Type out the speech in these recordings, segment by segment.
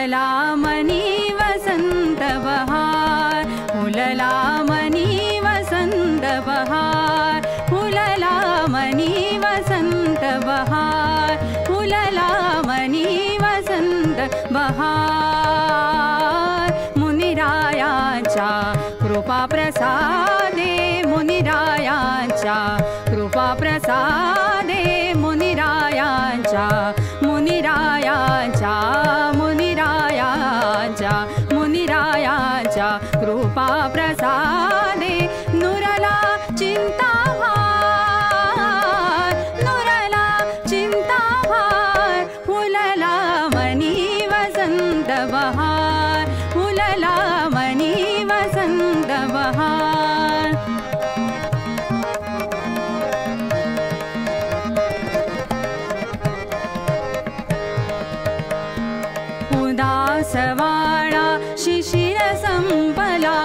फुलला मनी वसंत बहार, फुलला मनी वसंत बहार, फुलला मनी वसंत बहार, फुलला मनी वसंत बहार। मुनिरायाच्या कृपा प्रसादे, मुनिरायाच्या कृपा प्रसादे, मुनिरायाच्या मुनिरायाच्या मुनिरायाच्या मुनिरायाच्या कृपा प्रसादे। नुरला चिंताभार, नुरला चिंताभार, फुलला मनी वसंत बहार, फुलला मनी वसंत बहार। उदासवाणा शिशिर संपला,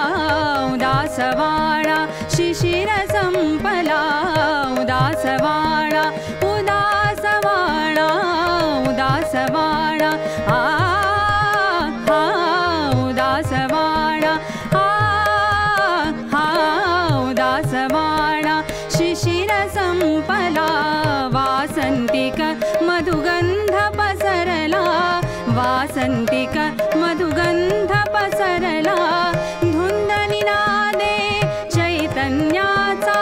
उदासवाणा शिशिर संपला, उदासवाणा उदासवाणा उदासवाणा उदासवाणा उदासवाणा शिशिर संपला। वासंतिक मधुगंध पसरला, वासंतिक मधुगंध पसरला। धुंद निनादे चैतन्याचा,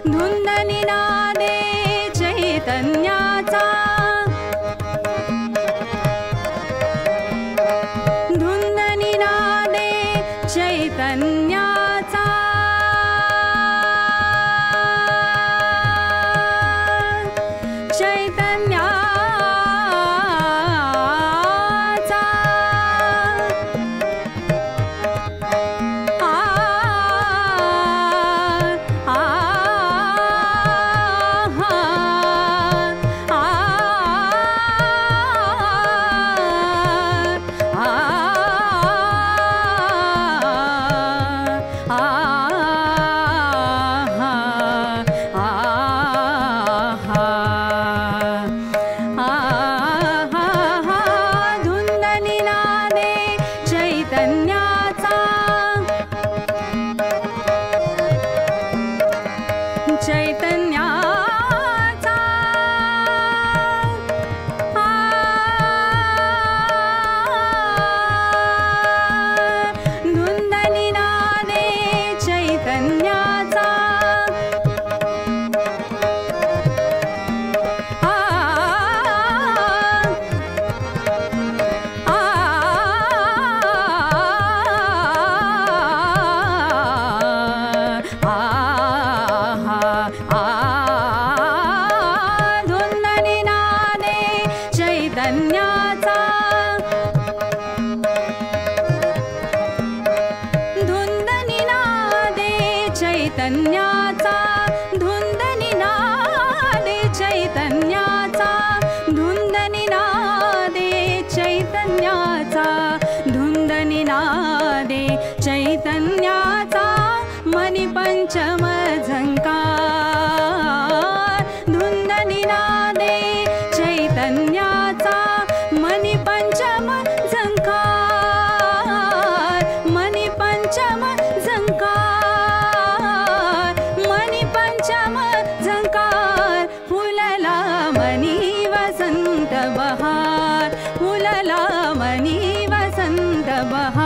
धुंद निनादे चैतन्याचा, धुंद निनादे चैतन्याचा। चैतन्याचा, धुंद निनादे चैतन्याचा, धुंद निनादे चैतन्याचा, धुंद निनादे चैतन्याचा। मनी पंचम झंकार, धुंद निनादे चैतन्याचा, मनी पंचम झंकार, मनी पंचम झंकार, मनी पंचम झंकार। फुलला मनी वसंत बहार, फुलला मनी वसंत बहार।